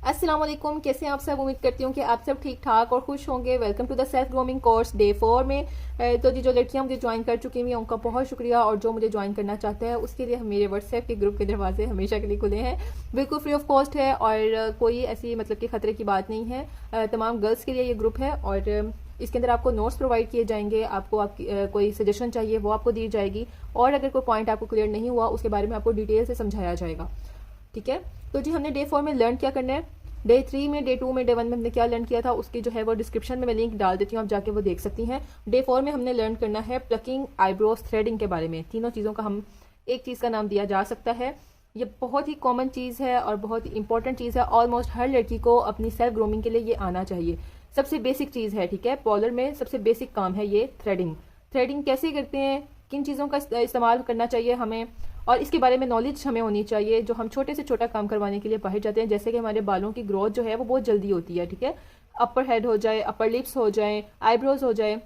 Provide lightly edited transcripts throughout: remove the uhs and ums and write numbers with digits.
अस्सलाम वालेकुम, कैसे हैं आप सब। उम्मीद करती हूँ कि आप सब ठीक ठाक और खुश होंगे। Welcome to the self grooming course day 4 में। तो जी जो लड़कियां मुझे ज्वाइन कर चुकी हैं उनका बहुत शुक्रिया, और जो मुझे ज्वाइन करना चाहता है उसके लिए मेरे व्हाट्सएप के ग्रुप के दरवाजे हमेशा के लिए खुले हैं। बिल्कुल फ्री ऑफ कॉस्ट है और कोई ऐसी मतलब कि ख़तरे की बात नहीं है। तमाम गर्ल्स के लिए ये ग्रुप है और इसके अंदर आपको नोट्स प्रोवाइड किए जाएंगे। आपको आपकी कोई सजेशन चाहिए वो आपको दी जाएगी, और अगर कोई पॉइंट आपको क्लियर नहीं हुआ उसके बारे में आपको डिटेल से समझाया जाएगा। ठीक है, तो जी हमने डे 4 में लर्न क्या करना है, डे 3 में, डे 2 में, डे 1 में हमने क्या लर्न किया था उसकी जो है वो डिस्क्रिप्शन में मैं लिंक डाल देती हूँ, आप जाके वो देख सकती हैं। डे 4 में हमने लर्न करना है प्लकिंग, आईब्रोज, थ्रेडिंग के बारे में। तीनों चीज़ों का हम एक चीज़ का नाम दिया जा सकता है। ये बहुत ही कॉमन चीज़ है और बहुत ही इंपॉर्टेंट चीज़ है। ऑलमोस्ट हर लड़की को अपनी सेल्फ ग्रूमिंग के लिए ये आना चाहिए। सबसे बेसिक चीज़ है, ठीक है। पार्लर में सबसे बेसिक काम है ये थ्रेडिंग। थ्रेडिंग कैसे करते हैं, किन चीज़ों का इस्तेमाल करना चाहिए हमें, और इसके बारे में नॉलेज हमें होनी चाहिए। जो हम छोटे से छोटा काम करवाने के लिए बाहर जाते हैं, जैसे कि हमारे बालों की ग्रोथ जो है वो बहुत जल्दी होती है, ठीक है। अपर हेड हो जाए, अपर लिप्स हो जाए, आईब्रोज हो जाए,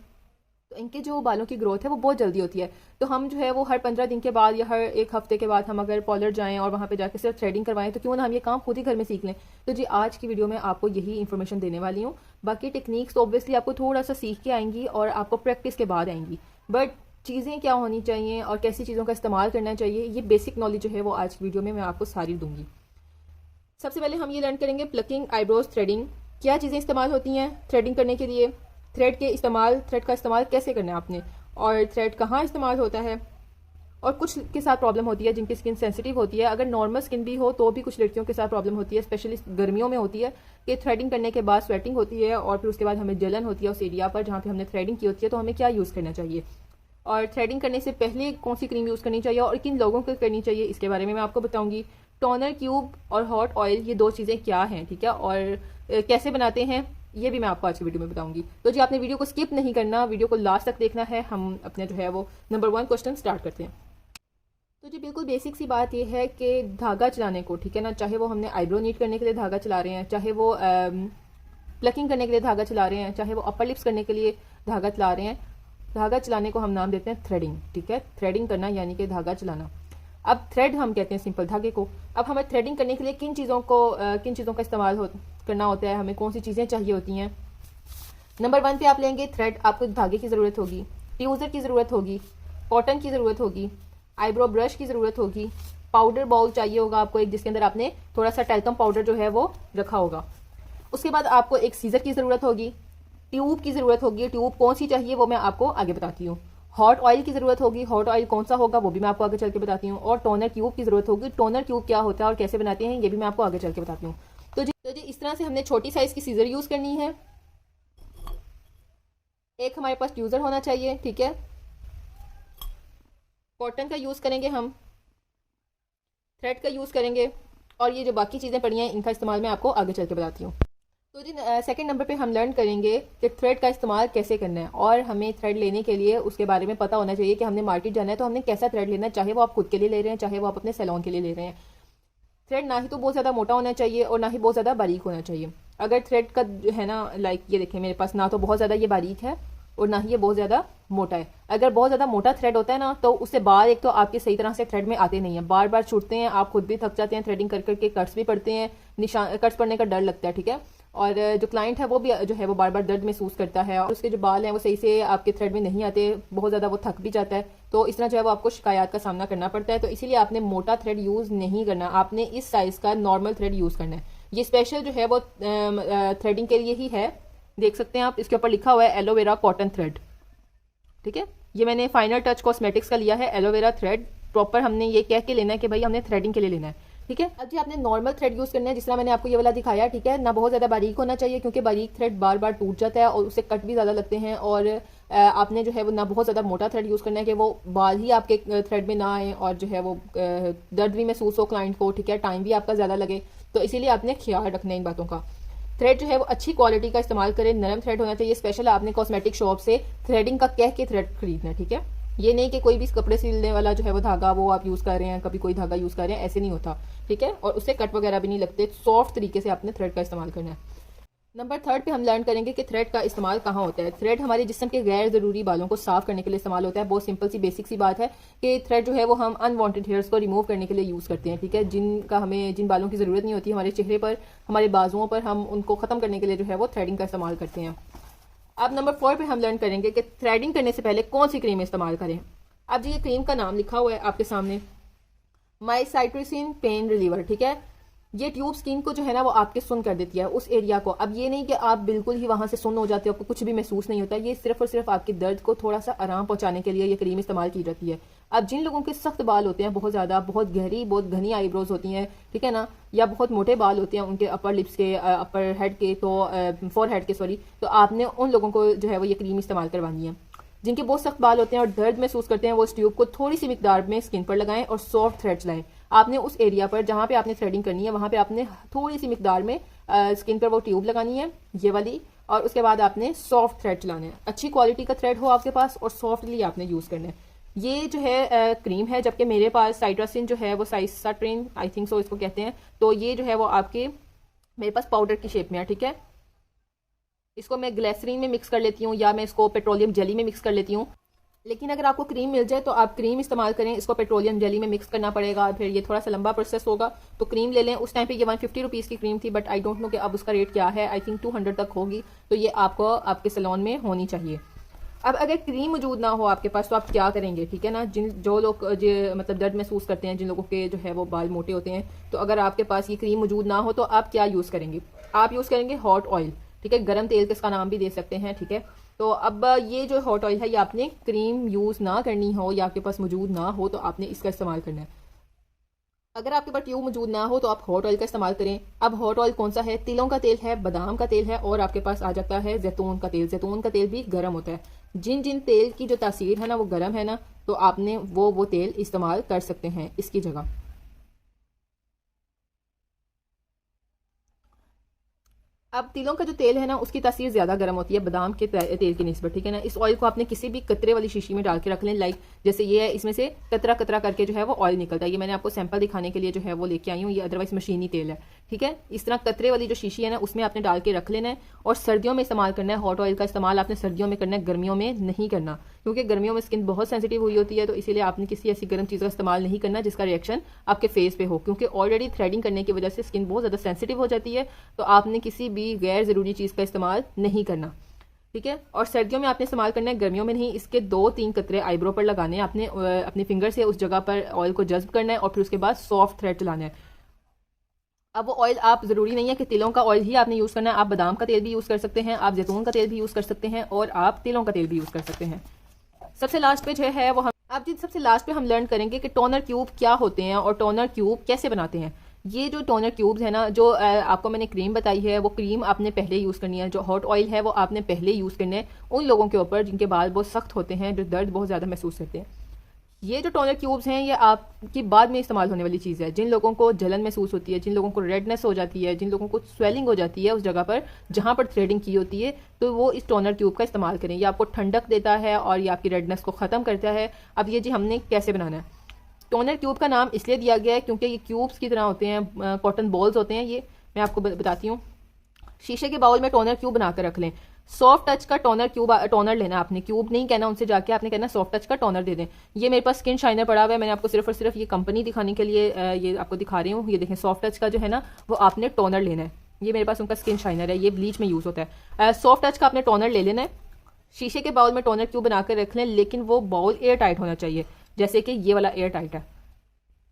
तो इनके जो बालों की ग्रोथ है वो बहुत जल्दी होती है। तो हम जो है वो हर 15 दिन के बाद या हर एक हफ्ते के बाद हम अगर पार्लर जाएं और वहाँ पे जाकर सिर्फ थ्रेडिंग करवाएं, तो क्यों ना हम ये काम खुद ही घर में सीख लें। तो जी आज की वीडियो में आपको यही इन्फॉर्मेशन देने वाली हूँ। बाकी टेक्निक्स तो ऑब्वियसली आपको थोड़ा सा सीख के आएंगी और आपको प्रैक्टिस के बाद आएंगी, बट चीज़ें क्या होनी चाहिए और कैसी चीज़ों का इस्तेमाल करना चाहिए, ये बेसिक नॉलेज जो है वो आज की वीडियो में मैं आपको सारी दूंगी। सबसे पहले हम ये लर्न करेंगे प्लकिंग, आईब्रोज, थ्रेडिंग। क्या चीज़ें इस्तेमाल होती हैं थ्रेडिंग करने के लिए, थ्रेड का इस्तेमाल कैसे करना है आपने, और थ्रेड कहाँ इस्तेमाल होता है। और कुछ के साथ प्रॉब्लम होती है जिनकी स्किन सेंसिटिव होती है। अगर नॉर्मल स्किन भी हो तो भी कुछ लड़कियों के साथ प्रॉब्लम होती है, स्पेशली गर्मियों में होती है कि थ्रेडिंग करने के बाद स्वेटिंग होती है और फिर उसके बाद हमें जलन होती है उस एरिया पर जहाँ पे हमने थ्रेडिंग की होती है। तो हमें क्या यूज़ करना चाहिए, और थ्रेडिंग करने से पहले कौन सी क्रीम यूज़ करनी चाहिए और किन लोगों को करनी चाहिए, इसके बारे में मैं आपको बताऊंगी। टोनर क्यूब और हॉट ऑयल, ये दो चीज़ें क्या हैं, ठीक है, और कैसे बनाते हैं ये भी मैं आपको आज की वीडियो में बताऊंगी। तो जी आपने वीडियो को स्किप नहीं करना, वीडियो को लास्ट तक देखना है। हम अपने जो है वो नंबर 1 क्वेश्चन स्टार्ट करते हैं। तो जी बिल्कुल बेसिक सी बात यह है कि धागा चलाने को, ठीक है ना, चाहे वो हमने आईब्रो नीट करने के लिए धागा चला रहे हैं, चाहे वो प्लकिंग करने के लिए धागा चला रहे हैं, चाहे वो अपर लिप्स करने के लिए धागा चला रहे हैं, धागा चलाने को हम नाम देते हैं थ्रेडिंग, ठीक है। थ्रेडिंग करना यानी कि धागा चलाना। अब थ्रेड हम कहते हैं सिंपल धागे को। अब हमें थ्रेडिंग करने के लिए किन चीज़ों का इस्तेमाल करना होता है, हमें कौन सी चीज़ें चाहिए होती हैं। नंबर 1 पे आप लेंगे थ्रेड, आपको धागे की ज़रूरत होगी, ट्यूज़र की ज़रूरत होगी, कॉटन की ज़रूरत होगी, आईब्रो ब्रश की ज़रूरत होगी, पाउडर बाउल चाहिए होगा आपको एक, जिसके अंदर आपने थोड़ा सा टैल्कम पाउडर जो है वो रखा होगा। उसके बाद आपको एक सीजर की ज़रूरत होगी, ट्यूब की ज़रूरत होगी। ट्यूब कौन सी चाहिए वो मैं आपको आगे बताती हूँ। हॉट ऑयल की ज़रूरत होगी, हॉट ऑयल कौन सा होगा वो भी मैं आपको आगे चल के बताती हूँ। और टोनर ट्यूब की ज़रूरत होगी, टोनर ट्यूब क्या होता है और कैसे बनाते हैं ये भी मैं आपको आगे चल के बताती हूँ। तो जी इस तरह से हमने छोटी साइज़ की सीजर यूज़ करनी है। एक हमारे पास ट्यूज़र होना चाहिए, ठीक है। कॉटन का यूज़ करेंगे हम, थ्रेड का यूज़ करेंगे, और ये जो बाकी चीज़ें पड़ी हैं इनका इस्तेमाल मैं आपको आगे चल के बताती हूँ। तो जी सेकंड नंबर पे हम लर्न करेंगे कि थ्रेड का इस्तेमाल कैसे करना है, और हमें थ्रेड लेने के लिए उसके बारे में पता होना चाहिए कि हमने मार्केट जाना है तो हमने कैसा थ्रेड लेना है, चाहे वो आप खुद के लिए ले रहे हैं, चाहे वो आप अपने सैलून के लिए ले रहे हैं। थ्रेड ना ही तो बहुत ज़्यादा मोटा होना चाहिए और ना ही बहुत ज़्यादा बारीक होना चाहिए। अगर थ्रेड का जो है ना, लाइक ये देखें मेरे पास ना तो बहुत ज़्यादा ये बारीक है और ना ही ये बहुत ज़्यादा मोटा है। अगर बहुत ज़्यादा मोटा थ्रेड होता है ना तो उससे बाल एक तो आपके सही तरह से थ्रेड में आते नहीं है, बार बार छूटते हैं, आप खुद भी थक जाते हैं थ्रेडिंग कर करके, कट्स भी पड़ते हैं, निशान कट्स पड़ने का डर लगता है, ठीक है। और जो क्लाइंट है वो भी जो है वो बार बार दर्द महसूस करता है, और उसके जो बाल हैं वो सही से आपके थ्रेड में नहीं आते, बहुत ज़्यादा वो थक भी जाता है। तो इस तरह जो है वो आपको शिकायत का सामना करना पड़ता है। तो इसीलिए आपने मोटा थ्रेड यूज़ नहीं करना, आपने इस साइज़ का नॉर्मल थ्रेड यूज़ करना है। ये स्पेशल जो है वो थ्रेडिंग के लिए ही है। देख सकते हैं आप, इसके ऊपर लिखा हुआ है एलोवेरा कॉटन थ्रेड, ठीक है। ये मैंने फाइनल टच कॉस्मेटिक्स का लिया है, एलोवेरा थ्रेड। प्रॉपर हमने ये कह के लेना है कि भाई हमने थ्रेडिंग के लिए लेना है, ठीक है। अब जी आपने नॉर्मल थ्रेड यूज़ करना है, जिस तरह मैंने आपको ये वाला दिखाया, ठीक है ना। बहुत ज़्यादा बारीक होना चाहिए क्योंकि बारीक थ्रेड बार बार टूट जाता है और उससे कट भी ज़्यादा लगते हैं। और आपने जो है वो ना बहुत ज़्यादा मोटा थ्रेड यूज़ करना है कि वो बाल ही आपके थ्रेड में ना आए और जो है वो दर्द भी महसूस हो क्लाइंट को, ठीक है, टाइम भी आपका ज़्यादा लगे। तो इसीलिए आपने ख्याल रखना है इन बातों का। थ्रेड जो है वो अच्छी क्वालिटी का इस्तेमाल करें, नरम थ्रेड होना चाहिए। स्पेशल आपने कॉस्मेटिक शॉप से थ्रेडिंग का कह के थ्रेड खरीदना है, ठीक है। ये नहीं कि कोई भी कपड़े सिलने वाला जो है वो धागा वो आप यूज़ कर रहे हैं, कभी कोई धागा यूज़ कर रहे हैं, ऐसे नहीं होता, ठीक है। और उससे कट वगैरह भी नहीं लगते, सॉफ्ट तरीके से आपने थ्रेड का इस्तेमाल करना है। नंबर थर्ड पे हम लर्न करेंगे कि थ्रेड का इस्तेमाल कहाँ होता है। थ्रेड हमारे जिस्म के गैर ज़रूरी बालों को साफ करने के लिए इस्तेमाल होता है। बहुत सिंपल सी बेसिक सी बात है कि थ्रेड जो है वो हम अनवांटेड हेयर्स को रिमूव करने के लिए यूज़ करते हैं, ठीक है, जिन बालों की ज़रूरत नहीं होती हमारे चेहरे पर, हमारे बाजुओं पर, हम उनको ख़त्म करने के लिए जो है वो थ्रेडिंग का इस्तेमाल करते हैं। अब नंबर 4 पे हम लर्न करेंगे कि थ्रेडिंग करने से पहले कौन सी क्रीम इस्तेमाल करें। अब जी ये क्रीम का नाम लिखा हुआ है आपके सामने, माइसाइट्रिसिन पेन रिलीवर, ठीक है। ये ट्यूब स्किन को जो है ना वो आपके सुन कर देती है उस एरिया को। अब ये नहीं कि आप बिल्कुल ही वहां से सुन हो जाते हो, आपको कुछ भी महसूस नहीं होता। ये सिर्फ और सिर्फ आपके दर्द को थोड़ा सा आराम पहुंचाने के लिए ये क्रीम इस्तेमाल की जाती है। अब जिन लोगों के सख्त बाल होते हैं, बहुत ज्यादा, बहुत गहरी, बहुत घनी आईब्रोज होती हैं, ठीक है ना, या बहुत मोटे बाल होते हैं उनके अपर लिप्स के, अपर हेड के, तो फोरहेड के, सॉरी, तो आपने उन लोगों को जो है वो ये क्रीम इस्तेमाल करवानी है। जिनके बहुत सख्त बाल होते हैं और दर्द महसूस करते हैं, वो इस ट्यूब को थोड़ी सी मिकदार में स्किन पर लगाएं और सॉफ्ट थ्रेड्स लाएं। आपने उस एरिया पर जहां पे आपने थ्रेडिंग करनी है वहां पे आपने थोड़ी सी मिकदार में स्किन पर वो ट्यूब लगानी है, ये वाली, और उसके बाद आपने सॉफ्ट थ्रेड चलाना है। अच्छी क्वालिटी का थ्रेड हो आपके पास और सॉफ्टली आपने यूज करना है। ये जो है क्रीम है, जबकि मेरे पास साइट्रासिन जो है वो साइसाट्रिन, आई थिंक सो इसको कहते हैं, तो ये जो है वो आपके मेरे पास पाउडर की शेप में है, ठीक है। इसको मैं ग्लिसरीन में मिक्स कर लेती हूँ या मैं इसको पेट्रोलियम जेली में मिक्स कर लेती हूँ। लेकिन अगर आपको क्रीम मिल जाए तो आप क्रीम इस्तेमाल करें, इसको पेट्रोलियम जेली में मिक्स करना पड़ेगा, फिर ये थोड़ा सा लंबा प्रोसेस होगा। तो क्रीम ले लें। उस टाइम पे ये 150 रुपीज़ की क्रीम थी, बट आई डोंट नो कि अब उसका रेट क्या है, आई थिंक 200 तक होगी। तो ये आपको आपके सैलून में होनी चाहिए। अब अगर क्रीम मौजूद ना हो आपके पास तो आप क्या करेंगे, ठीक है ना। जो लोग मतलब दर्द महसूस करते हैं, जिन लोगों के जो है वो बाल मोटे होते हैं, तो अगर आपके पास ये क्रीम मौजूद ना हो तो आप क्या यूज़ करेंगे। आप यूज़ करेंगे हॉट ऑयल, ठीक है, गर्म तेल का इसका नाम भी दे सकते हैं, ठीक है। तो अब ये जो हॉट ऑयल है ये आपने क्रीम यूज़ ना करनी हो या आपके पास मौजूद ना हो तो आपने इसका इस्तेमाल करना है। अगर आपके पास ट्यूब मौजूद ना हो तो आप हॉट ऑयल का इस्तेमाल करें। अब हॉट ऑयल कौन सा है, तिलों का तेल है, बादाम का तेल है, और आपके पास आ जाता है जैतून का तेल। जैतून का तेल भी गर्म होता है। जिन जिन तेल की जो तासीर है ना वो गर्म है ना, तो आपने वो तेल इस्तेमाल कर सकते हैं इसकी जगह। अब तिलों का जो तेल है ना उसकी तासीर ज़्यादा गर्म होती है बादाम के तेल की निस्बत, ठीक है ना। इस ऑयल को आपने किसी भी कतरे वाली शीशी में डाल के रख लें, लाइक जैसे ये है, इसमें से कतरा कतरा करके जो है वो ऑयल निकलता है। ये मैंने आपको सैंपल दिखाने के लिए जो है वो लेके आई हूँ, ये अदरवाइज मशीनी तेल है, ठीक है। इस तरह कतरे वाली जो शीशी है ना उसमें आपने डाल के रख लेना है, और सर्दियों में इस्तेमाल करना है। हॉट ऑयल का इस्तेमाल आपने सर्दियों में करना है, गर्मियों में नहीं करना, क्योंकि गर्मियों में स्किन बहुत सेंसिटिव हुई होती है। तो इसीलिए आपने किसी ऐसी गर्म चीज़ का इस्तेमाल नहीं करना जिसका रिएक्शन आपके फेस पे हो, क्योंकि ऑलरेडी थ्रेडिंग करने की वजह से स्किन बहुत ज़्यादा सेंसिटिव हो जाती है। तो आपने किसी भी गैर ज़रूरी चीज़ का इस्तेमाल नहीं करना, ठीक है। और सर्दियों में आपने इस्तेमाल करना है, गर्मियों में नहीं। इसके 2-3 कतरे आईब्रो पर लगाने हैं आपने, अपने फिंगर से उस जगह पर ऑयल को जज्ब करना है, और फिर उसके बाद सॉफ्ट थ्रेड चलाना है। अब वो ऑयल आप ज़रूरी नहीं है कि तिलों का ऑयल ही आपने यूज़ करना है, आप बादाम का तेल भी यूज़ कर सकते हैं, आप जैतून का तेल भी यूज़ कर सकते हैं, और आप तिलों का तेल भी यूज़ कर सकते हैं। सबसे लास्ट पे जो है वो हम आप जी सबसे लास्ट पे हम लर्न करेंगे कि टोनर क्यूब क्या होते हैं और टोनर क्यूब कैसे बनाते हैं। ये जो टोनर क्यूब्स है ना, जो आपको मैंने क्रीम बताई है, वो क्रीम आपने पहले यूज़ करनी है। जो हॉट ऑयल है वो आपने पहले यूज़ करना है उन लोगों के ऊपर जिनके बाल बहुत सख्त होते हैं, जो दर्द बहुत ज़्यादा महसूस करते हैं। ये जो टोनर क्यूब्स हैं ये आपकी बाद में इस्तेमाल होने वाली चीज़ है। जिन लोगों को जलन महसूस होती है, जिन लोगों को रेडनेस हो जाती है, जिन लोगों को स्वेलिंग हो जाती है उस जगह पर जहाँ पर थ्रेडिंग की होती है, तो वो इस टोनर ट्यूब का इस्तेमाल करें। ये आपको ठंडक देता है और ये आपकी रेडनेस को ख़त्म करता है। अब ये जी हमने कैसे बनाना है। टोनर क्यूब का नाम इसलिए दिया गया है क्योंकि ये क्यूब्स की तरह होते हैं, कॉटन बॉल्स होते हैं। ये मैं आपको बताती हूँ। शीशे के बाउल में टोनर क्यूब बनाकर रख लें। सॉफ्ट टच का टोनर लेना, आपने क्यूब नहीं कहना उनसे जाके, आपने कहना सॉफ्ट टच का टोनर दे दें। ये मेरे पास स्किन शाइनर पड़ा हुआ है, मैंने आपको सिर्फ और सिर्फ ये कंपनी दिखाने के लिए ये आपको दिखा रही हूँ। ये देखें, सॉफ्ट टच का जो है ना वो आपने टोनर लेना है। ये मेरे पास उनका स्किन शाइनर है, ये ब्लीच में यूज़ होता है। सॉफ्ट टच का आपने टोनर ले लेना है। शीशे के बाउल में टोनर क्यूब बनाकर रख लें, लेकिन वो बाउल एयर टाइट होना चाहिए। जैसे कि ये वाला एयर टाइट है,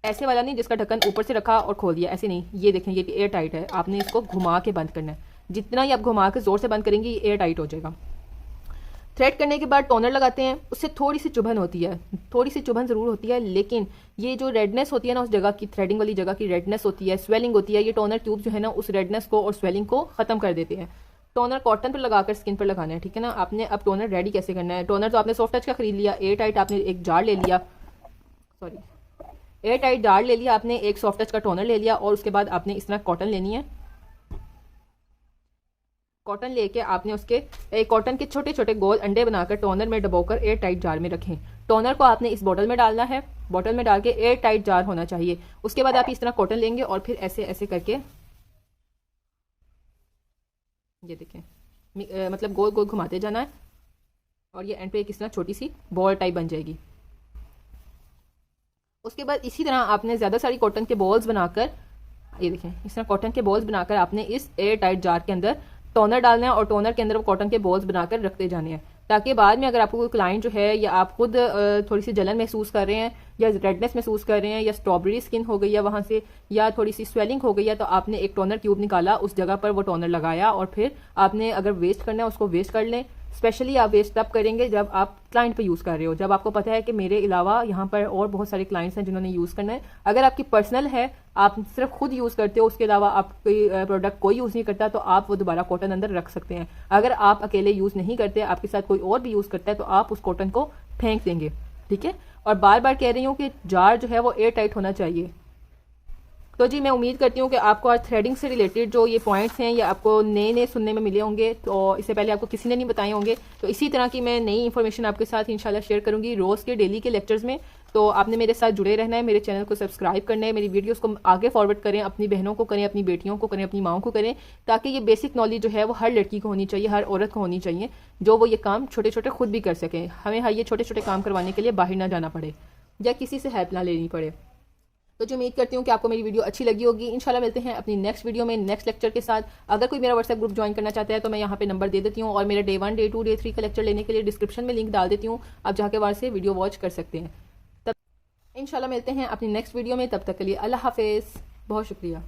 ऐसे वाला नहीं जिसका ढक्कन ऊपर से रखा और खोल दिया, ऐसे नहीं। ये देखें, ये एयर टाइट है। आपने इसको घुमा के बंद करना है। जितना ही आप घुमा के जोर से बंद करेंगे ये एयर टाइट हो जाएगा। थ्रेड करने के बाद टोनर लगाते हैं, उससे थोड़ी सी चुभन होती है, थोड़ी सी चुभन ज़रूर होती है, लेकिन ये जो रेडनेस होती है ना उस जगह की, थ्रेडिंग वाली जगह की रेडनेस होती है, स्वेलिंग होती है, ये टोनर ट्यूब जो है ना उस रेडनेस को और स्वेलिंग को ख़त्म कर देते हैं। टोनर कॉटन पर लगाकर स्किन पर लगाना है, ठीक है ना। आपने अब टोनर रेडी कैसे करना है। टोनर तो आपने सॉफ्ट टच का खरीद लिया, एयर टाइट आपने एक जार ले लिया, सॉरी एयर टाइट जार ले लिया आपने, एक सॉफ्ट टच का टोनर ले लिया, और उसके बाद आपने इस तरह कॉटन लेनी है। कॉटन लेके आपने उसके कॉटन के छोटे छोटे गोल अंडे बनाकर टोनर में डबोकर एयर टाइट जार में रखें। टोनर को आपने इस बोतल में डालना है, बोतल में डाल के एयर टाइट जार होना चाहिए। उसके बाद आप इस तरह कॉटन लेंगे और फिर ऐसे ऐसे करके ये देखें, मतलब गोल गोल घुमाते जाना है और ये एंड पे किस तरह छोटी सी बॉल टाइप बन जाएगी। उसके बाद इसी तरह आपने ज़्यादा सारी कॉटन के बॉल्स बनाकर, ये देखें इस तरह कॉटन के बॉल्स बनाकर आपने इस एयर टाइट जार के अंदर टोनर डालना है और टोनर के अंदर वो कॉटन के बॉल्स बनाकर रखते जाने हैं, ताकि बाद में अगर आपको कोई क्लाइंट जो है या आप खुद थोड़ी सी जलन महसूस कर रहे हैं या रेडनेस महसूस कर रहे हैं या स्ट्रॉबेरी स्किन हो गई है वहाँ से या थोड़ी सी स्वेलिंग हो गई है, तो आपने एक टोनर ट्यूब निकाला, उस जगह पर वो टोनर लगाया और फिर आपने अगर वेस्ट करना है उसको वेस्ट कर लें। स्पेशली आप वेस्ट तब करेंगे जब आप क्लाइंट पे यूज़ कर रहे हो, जब आपको पता है कि मेरे अलावा यहाँ पर और बहुत सारे क्लाइंट्स हैं जिन्होंने यूज़ करना है। अगर आपकी पर्सनल है, आप सिर्फ खुद यूज़ करते हो, उसके अलावा आपकी प्रोडक्ट कोई यूज़ नहीं करता, तो आप वो दोबारा कॉटन अंदर रख सकते हैं। अगर आप अकेले यूज़ नहीं करते, आपके साथ कोई और भी यूज़ करता है, तो आप उस कॉटन को फेंक देंगे, ठीक है। और बार बार कह रही हूँ कि जार जो है वो एयर टाइट होना चाहिए। तो जी मैं उम्मीद करती हूँ कि आपको आज थ्रेडिंग से रिलेटेड जो ये पॉइंट्स हैं ये आपको नए नए सुनने में मिले होंगे, तो इससे पहले आपको किसी ने नहीं बताए होंगे। तो इसी तरह की मैं नई इन्फॉर्मेशन आपके साथ इंशाल्लाह शेयर करूँगी रोज़ के डेली के लेक्चर्स में। तो आपने मेरे साथ जुड़े रहना है, मेरे चैनल को सब्सक्राइब करना है, मेरी वीडियोस को आगे फॉरवर्ड करें, अपनी बहनों को करें, अपनी बेटियों को करें, अपनी माओं को करें, ताकि ये बेसिक नॉलेज जो है वो हर लड़की को होनी चाहिए, हर औरत को होनी चाहिए, जो वो ये काम छोटे छोटे खुद भी कर सकें। हमें ये छोटे छोटे काम करवाने के लिए बाहर ना जाना पड़े या किसी से हेल्प ना लेनी पड़े। तो जो उम्मीद करती हूँ कि आपको मेरी वीडियो अच्छी लगी होगी। इंशाल्लाह मिलते हैं अपनी नेक्स्ट वीडियो में नेक्स्ट लेक्चर के साथ। अगर कोई मेरा व्हाट्सएप ग्रुप ज्वाइन करना चाहता है तो मैं यहाँ पे नंबर दे देती हूँ और मेरा डे 1 डे 2 डे 3 का लेक्चर लेने के लिए डिस्क्रिप्शन में लिंक डाल देती हूँ, आप जाके वहाँ से वीडियो वॉच कर सकते हैं। तब इंशाल्लाह मिलते हैं अपनी नेक्स्ट वीडियो में, तब तक के लिए अल्लाह हाफिज़, बहुत शुक्रिया।